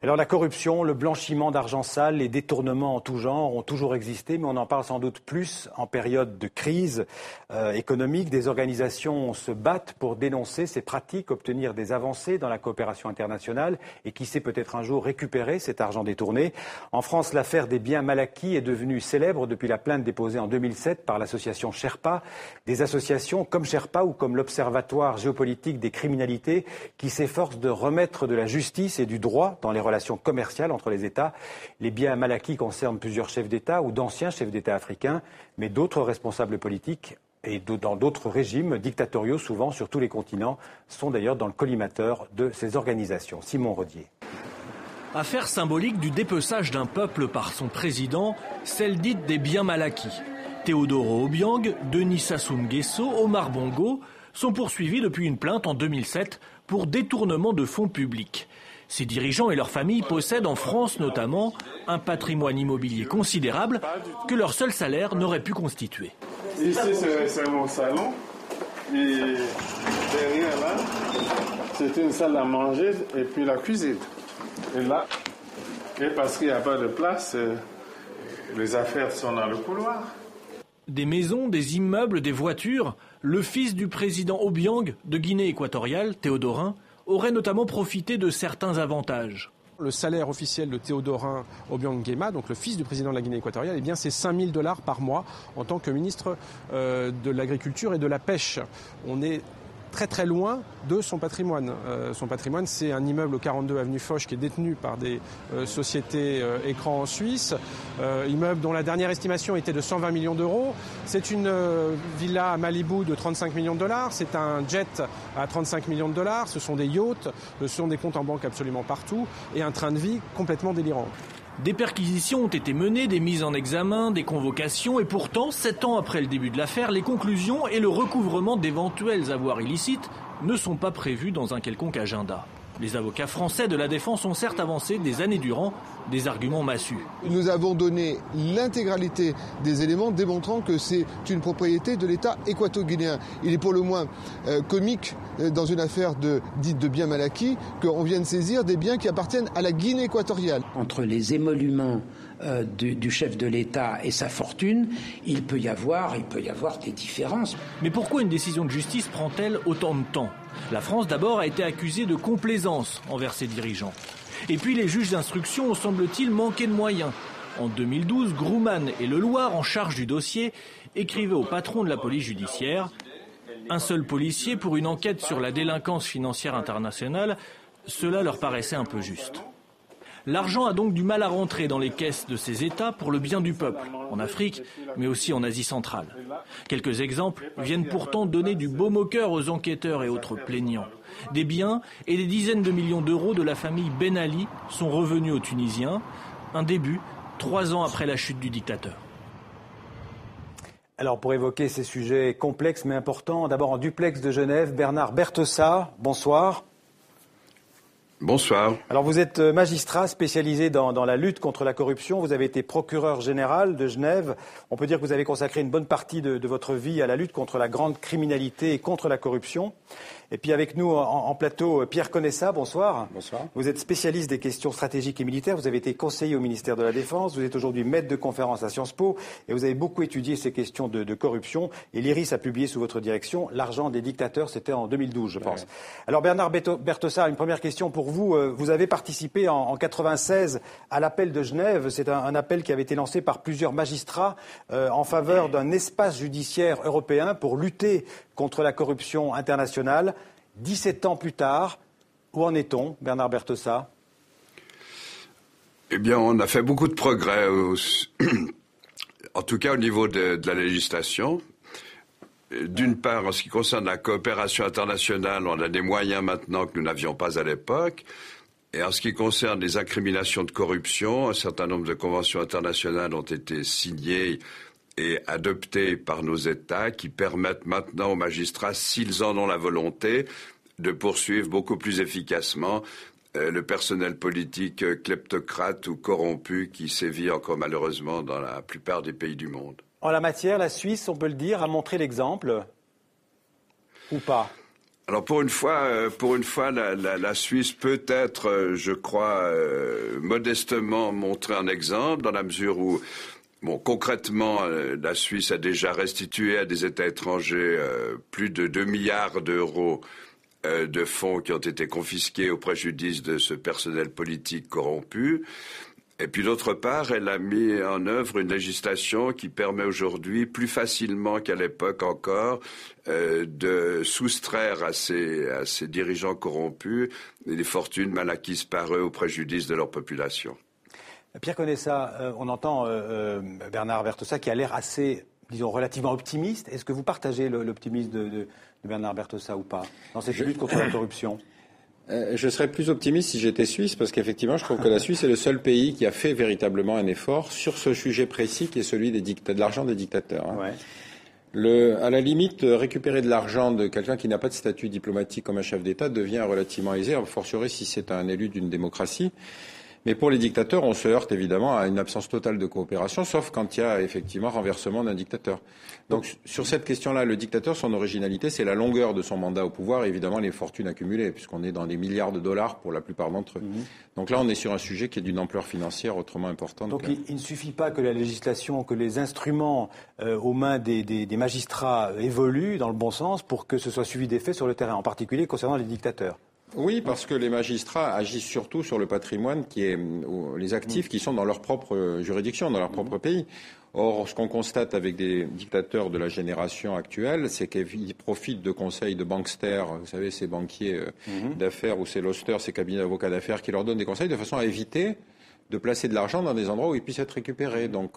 Alors la corruption, le blanchiment d'argent sale, les détournements en tout genre ont toujours existé, mais on en parle sans doute plus en période de crise économique. Des organisations se battent pour dénoncer ces pratiques, obtenir des avancées dans la coopération internationale et qui sait peut-être un jour récupérer cet argent détourné. En France, l'affaire des biens mal acquis est devenue célèbre depuis la plainte déposée en 2007 par l'association Sherpa. Des associations comme Sherpa ou comme l'Observatoire géopolitique des criminalités qui s'efforcent de remettre de la justice et du droit dans les relations commerciales entre les États. Les biens mal acquis concernent plusieurs chefs d'État ou d'anciens chefs d'État africains, mais d'autres responsables politiques et dans d'autres régimes dictatoriaux, souvent sur tous les continents, sont d'ailleurs dans le collimateur de ces organisations. Simon Rodier. Affaire symbolique du dépeçage d'un peuple par son président, celle dite des biens mal acquis. Teodoro Obiang, Denis Sassou Nguesso, Omar Bongo sont poursuivis depuis une plainte en 2007 pour détournement de fonds publics. Ces dirigeants et leurs familles possèdent en France notamment un patrimoine immobilier considérable que leur seul salaire n'aurait pu constituer. Ici c'est mon salon et derrière là c'est une salle à manger et puis la cuisine. Et là, et parce qu'il n'y a pas de place, les affaires sont dans le couloir. Des maisons, des immeubles, des voitures, le fils du président Obiang de Guinée équatoriale, Théodorin, aurait notamment profité de certains avantages. Le salaire officiel de Théodorin Obiang Nguema, donc le fils du président de la Guinée équatoriale, eh bien c'est 5 000 $ par mois en tant que ministre de l'Agriculture et de la Pêche. On est très très loin de son patrimoine. Son patrimoine, c'est un immeuble au 42 avenue Foch qui est détenu par des sociétés écrans en Suisse, immeuble dont la dernière estimation était de 120 millions d'euros. C'est une villa à Malibu de 35 millions de dollars, c'est un jet à 35 millions de dollars, ce sont des yachts, ce sont des comptes en banque absolument partout et un train de vie complètement délirant. Des perquisitions ont été menées, des mises en examen, des convocations et pourtant, 7 ans après le début de l'affaire, les conclusions et le recouvrement d'éventuels avoirs illicites ne sont pas prévus dans un quelconque agenda. Les avocats français de la défense ont certes avancé des années durant des arguments massus. Nous avons donné l'intégralité des éléments démontrant que c'est une propriété de l'État équato-guinéen. Il est pour le moins comique dans une affaire dite de biens mal acquis qu'on vienne saisir des biens qui appartiennent à la Guinée équatoriale. Entre les émoluments du chef de l'État et sa fortune, il peut y avoir des différences. Mais pourquoi une décision de justice prend-elle autant de temps ? La France d'abord a été accusée de complaisance envers ses dirigeants. Et puis les juges d'instruction ont semble-t-il manqué de moyens. En 2012, Grumman et Leloir, en charge du dossier, écrivaient au patron de la police judiciaire « Un seul policier pour une enquête sur la délinquance financière internationale, cela leur paraissait un peu juste ». L'argent a donc du mal à rentrer dans les caisses de ces États pour le bien du peuple, en Afrique, mais aussi en Asie centrale. Quelques exemples viennent pourtant donner du baume au cœur aux enquêteurs et autres plaignants. Des biens et des dizaines de millions d'euros de la famille Ben Ali sont revenus aux Tunisiens. Un début, 3 ans après la chute du dictateur. Alors pour évoquer ces sujets complexes mais importants, d'abord en duplex de Genève, Bernard Bertheussat, bonsoir. Bonsoir. Alors vous êtes magistrat spécialisé dans la lutte contre la corruption. Vous avez été procureur général de Genève. On peut dire que vous avez consacré une bonne partie de votre vie à la lutte contre la grande criminalité et contre la corruption. Et puis avec nous en plateau, Pierre Conessa, bonsoir. Bonsoir. Vous êtes spécialiste des questions stratégiques et militaires. Vous avez été conseiller au ministère de la Défense. Vous êtes aujourd'hui maître de conférence à Sciences Po. Et vous avez beaucoup étudié ces questions de corruption. Et l'IRIS a publié sous votre direction L'argent des dictateurs. C'était en 2012, je pense. Ouais. Alors Bernard Bertheussat, une première question pour vous. Vous avez participé en 96 à l'appel de Genève. C'est un appel qui avait été lancé par plusieurs magistrats en faveur d'un espace judiciaire européen pour lutter contre la corruption internationale. 17 ans plus tard, où en est-on, Bernard Bertheussat ? Eh bien, on a fait beaucoup de progrès, en tout cas au niveau de la législation. D'une part, en ce qui concerne la coopération internationale, on a des moyens maintenant que nous n'avions pas à l'époque. Et en ce qui concerne les incriminations de corruption, un certain nombre de conventions internationales ont été signées et adoptées par nos États qui permettent maintenant aux magistrats, s'ils en ont la volonté, de poursuivre beaucoup plus efficacement le personnel politique kleptocrate ou corrompu qui sévit encore malheureusement dans la plupart des pays du monde. En la matière, la Suisse, on peut le dire, a montré l'exemple ou pas ? Alors pour une fois, la Suisse peut être, je crois, modestement montrer un exemple dans la mesure où, concrètement, la Suisse a déjà restitué à des États étrangers plus de 2 milliards d'euros de fonds qui ont été confisqués au préjudice de ce personnel politique corrompu. Et puis d'autre part, elle a mis en œuvre une législation qui permet aujourd'hui, plus facilement qu'à l'époque encore, de soustraire à ces dirigeants corrompus des fortunes mal acquises par eux au préjudice de leur population. Pierre Conessa, on entend Bernard Bertossa qui a l'air assez, disons, relativement optimiste. Est-ce que vous partagez l'optimisme de Bernard Bertossa ou pas dans cette lutte contre la corruption ? Je serais plus optimiste si j'étais suisse, parce qu'effectivement, je trouve que la Suisse est le seul pays qui a fait véritablement un effort sur ce sujet précis qui est celui de l'argent des dictateurs. Ouais. À la limite, récupérer de l'argent de quelqu'un qui n'a pas de statut diplomatique comme un chef d'État devient relativement aisé, a fortiori si c'est un élu d'une démocratie. Mais pour les dictateurs, on se heurte évidemment à une absence totale de coopération, sauf quand il y a effectivement renversement d'un dictateur. Donc sur cette question-là, le dictateur, son originalité, c'est la longueur de son mandat au pouvoir et évidemment les fortunes accumulées, puisqu'on est dans des milliards de dollars pour la plupart d'entre eux. Donc là, on est sur un sujet qui est d'une ampleur financière autrement importante. Donc il ne suffit pas que la législation, que les instruments aux mains des magistrats évoluent dans le bon sens pour que ce soit suivi d'effet sur le terrain, en particulier concernant les dictateurs. Oui, parce que les magistrats agissent surtout sur le patrimoine qui est les actifs qui sont dans leur propre juridiction, dans leur propre pays. Or, ce qu'on constate avec des dictateurs de la génération actuelle, c'est qu'ils profitent de conseils de banksters, vous savez, ces banquiers d'affaires ou ces losters, ces cabinets d'avocats d'affaires qui leur donnent des conseils de façon à éviter de placer de l'argent dans des endroits où il puisse être récupéré. Donc,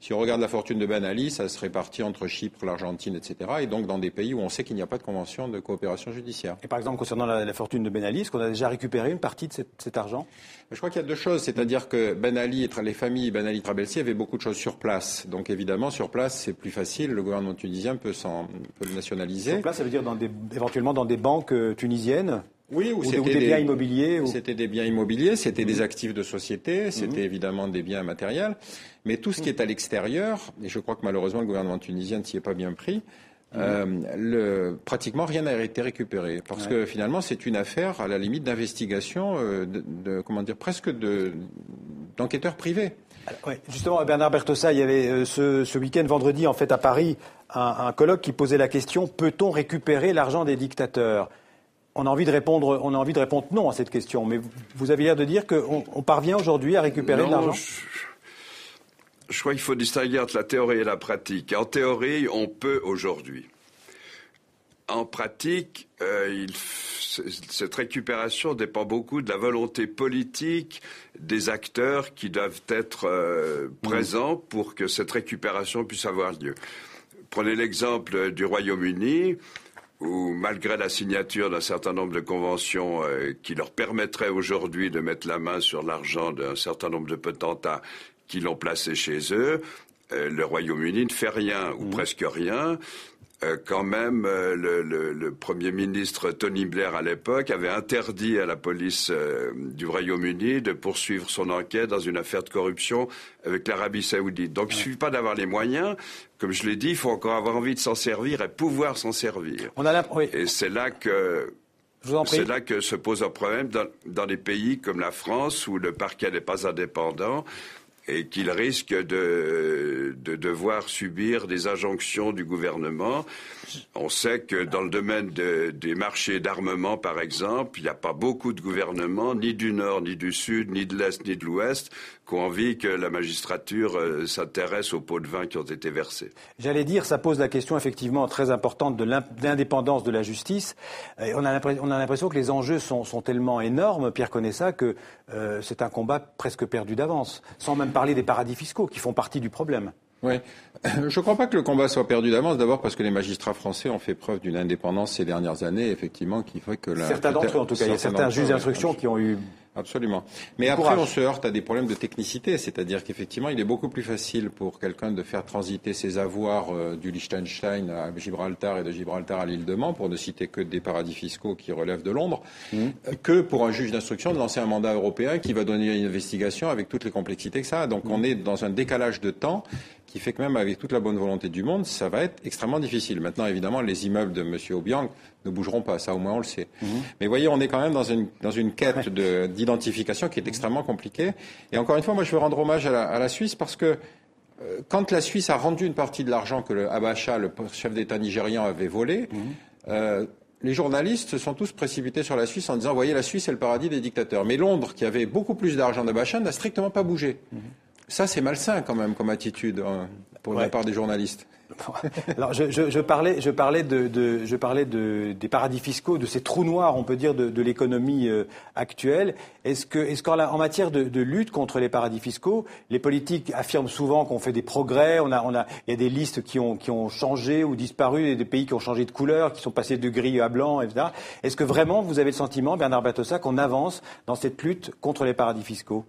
si on regarde la fortune de Ben Ali, ça se répartit entre Chypre, l'Argentine, etc. Et donc dans des pays où on sait qu'il n'y a pas de convention de coopération judiciaire. Et par exemple, concernant la fortune de Ben Ali, est-ce qu'on a déjà récupéré une partie de cet argent ? Je crois qu'il y a deux choses. C'est-à-dire que Ben Ali et les familles Ben Ali Trabelsi avaient beaucoup de choses sur place. Donc évidemment, sur place, c'est plus facile. Le gouvernement tunisien peut le nationaliser. Sur place, ça veut dire éventuellement dans des banques tunisiennes ? Oui, ou c'était des biens immobiliers. C'était des biens immobiliers, c'était des actifs de société, c'était évidemment des biens matériels. Mais tout ce qui est à l'extérieur, et je crois que malheureusement le gouvernement tunisien ne s'y est pas bien pris, pratiquement rien n'a été récupéré. Parce que finalement, c'est une affaire à la limite d'investigation, presque d'enquêteurs privés. Alors, justement, Bernard Bertossa, il y avait ce week-end, vendredi, en fait, à Paris, un colloque qui posait la question: peut-on récupérer l'argent des dictateurs ? On a envie de répondre non à cette question, mais vous avez l'air de dire qu'on parvient aujourd'hui à récupérer de l'argent. Je crois qu'il faut distinguer entre la théorie et la pratique. En théorie, on peut aujourd'hui. En pratique, cette récupération dépend beaucoup de la volonté politique des acteurs qui doivent être présents pour que cette récupération puisse avoir lieu. Prenez l'exemple du Royaume-Uni, où malgré la signature d'un certain nombre de conventions qui leur permettraient aujourd'hui de mettre la main sur l'argent d'un certain nombre de potentats qui l'ont placé chez eux, le Royaume-Uni ne fait rien, ou presque rien. Quand même, le Premier ministre Tony Blair, à l'époque, avait interdit à la police du Royaume-Uni de poursuivre son enquête dans une affaire de corruption avec l'Arabie Saoudite. Donc, il ne suffit pas d'avoir les moyens. Comme je l'ai dit, il faut encore avoir envie de s'en servir et pouvoir s'en servir. Et c'est là que se pose un problème dans des pays comme la France, où le parquet n'est pas indépendant et qu'il risque de devoir subir des injonctions du gouvernement. On sait que dans le domaine des marchés d'armement, par exemple, il n'y a pas beaucoup de gouvernements, ni du Nord, ni du Sud, ni de l'Est, ni de l'Ouest, qui ont envie que la magistrature s'intéresse aux pots de vin qui ont été versés. J'allais dire, ça pose la question effectivement très importante de l'indépendance de la justice. Et on a l'impression que les enjeux sont tellement énormes, Pierre Conessa, que c'est un combat presque perdu d'avance, sans même parler des paradis fiscaux qui font partie du problème. Oui, je ne crois pas que le combat soit perdu d'avance, d'abord parce que les magistrats français ont fait preuve d'une indépendance ces dernières années, effectivement, qui fait que certains d'entre eux, en tout cas, il y a certains juges d'instruction qui ont eu Absolument. Mais après, on se heurte à des problèmes de technicité, c'est-à-dire qu'effectivement, il est beaucoup plus facile pour quelqu'un de faire transiter ses avoirs du Liechtenstein à Gibraltar et de Gibraltar à l'île de Man, pour ne citer que des paradis fiscaux qui relèvent de Londres, que pour un juge d'instruction de lancer un mandat européen qui va donner une investigation avec toutes les complexités que ça a. Donc on est dans un décalage de temps qui fait que même avec toute la bonne volonté du monde, ça va être extrêmement difficile. Maintenant, évidemment, les immeubles de M. Obiang ne bougeront pas, ça au moins on le sait. Mais voyez, on est quand même dans une quête d'identification qui est extrêmement compliquée. Et encore une fois, moi je veux rendre hommage à la Suisse parce que quand la Suisse a rendu une partie de l'argent que le Abacha, le chef d'État nigérian, avait volé, les journalistes se sont tous précipités sur la Suisse en disant « Voyez, la Suisse est le paradis des dictateurs ». Mais Londres, qui avait beaucoup plus d'argent d'Abacha, n'a strictement pas bougé. Ça, c'est malsain quand même comme attitude pour la part des journalistes. Alors, je parlais des paradis fiscaux, de ces trous noirs, on peut dire, de l'économie actuelle. Est-ce qu'en matière de lutte contre les paradis fiscaux, les politiques affirment souvent qu'on fait des progrès, il y a des listes qui ont changé ou disparu, et des pays qui ont changé de couleur, qui sont passés de gris à blanc, etc. Est-ce que vraiment vous avez le sentiment, Bernard Bertossa, qu'on avance dans cette lutte contre les paradis fiscaux ?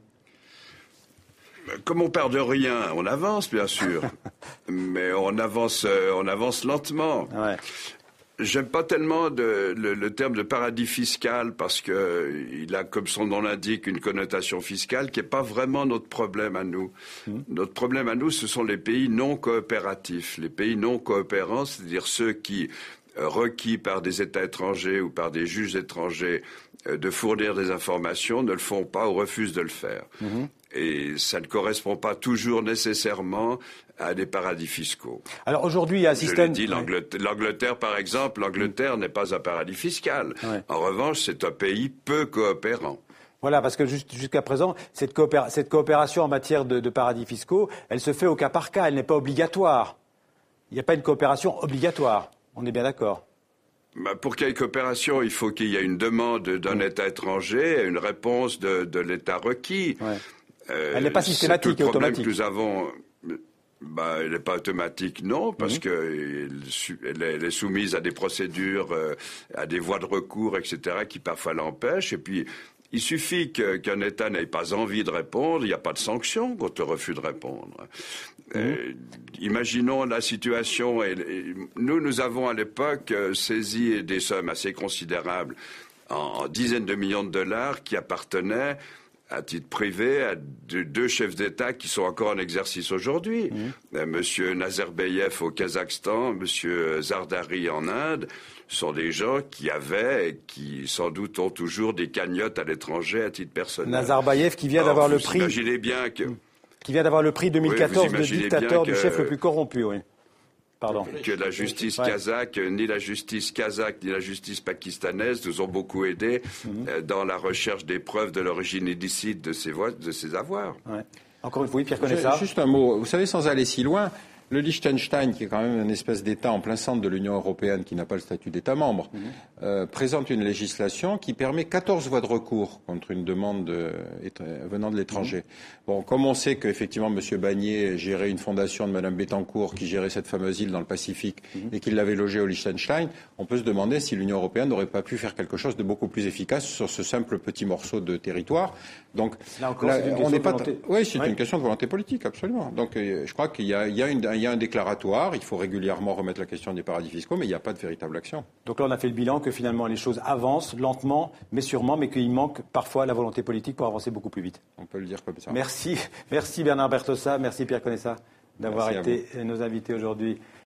Comme on perd de rien, on avance bien sûr, mais on avance lentement. Ouais. J'aime pas tellement le terme de paradis fiscal parce que il a, comme son nom l'indique, une connotation fiscale qui est pas vraiment notre problème à nous. Notre problème à nous, ce sont les pays non coopératifs, les pays non coopérants, c'est-à-dire ceux qui, requis par des États étrangers ou par des juges étrangers de fournir des informations, ne le font pas ou refusent de le faire. Et ça ne correspond pas toujours nécessairement à des paradis fiscaux. Alors aujourd'hui, il y a un système... Je l'ai dit, l'Angleterre, par exemple, l'Angleterre n'est pas un paradis fiscal. Ouais. En revanche, c'est un pays peu coopérant. Voilà, parce que jusqu'à présent, cette coopération en matière de paradis fiscaux, elle se fait au cas par cas, elle n'est pas obligatoire. Il n'y a pas une coopération obligatoire, on est bien d'accord. Pour qu'il y ait coopération, il faut qu'il y ait une demande d'un État étranger et une réponse de l'État requis. Ouais. Elle n'est pas systématique et automatique. Le problème que nous avons, elle n'est pas automatique, non, parce qu'elle est soumise à des procédures, à des voies de recours, etc., qui parfois l'empêchent. Et puis, il suffit qu'un État n'ait pas envie de répondre, il n'y a pas de sanction contre le refus de répondre. Imaginons la situation, et nous avons à l'époque saisi des sommes assez considérables, en dizaines de millions de dollars, qui appartenaient à titre privé à deux chefs d'État qui sont encore en exercice aujourd'hui. Monsieur Nazarbayev au Kazakhstan, Monsieur Zardari en Inde, sont des gens qui avaient et qui sans doute ont toujours des cagnottes à l'étranger à titre personnel. Nazarbayev qui vient d'avoir le prix. Imaginez bien que... Qui vient d'avoir le prix 2014 de dictateur du chef le plus corrompu, oui. Pardon. Que la justice kazakh, ni la justice kazakh, ni la justice pakistanaise nous ont beaucoup aidés dans la recherche des preuves de l'origine illicite de ces avoirs. Ouais. Encore une fois, Pierre Conessa. Juste un mot. Vous savez, sans aller si loin, le Liechtenstein, qui est quand même une espèce d'État en plein centre de l'Union européenne, qui n'a pas le statut d'État membre, présente une législation qui permet 14 voies de recours contre une demande venant de l'étranger. Bon, comme on sait qu'effectivement M. Bagné gérait une fondation de Mme Bettencourt qui gérait cette fameuse île dans le Pacifique et qu'il l'avait logée au Liechtenstein, on peut se demander si l'Union européenne n'aurait pas pu faire quelque chose de beaucoup plus efficace sur ce simple petit morceau de territoire. Donc, là encore, c'est une question de volonté. Oui, c'est une question de volonté politique, absolument. Donc, je crois qu'il y a un déclaratoire, il faut régulièrement remettre la question des paradis fiscaux, mais il n'y a pas de véritable action. Donc là, on a fait le bilan que finalement les choses avancent lentement, mais sûrement, mais qu'il manque parfois la volonté politique pour avancer beaucoup plus vite. On peut le dire comme ça. Merci Bernard Bertossa, merci Pierre Conessa d'avoir été nos invités aujourd'hui.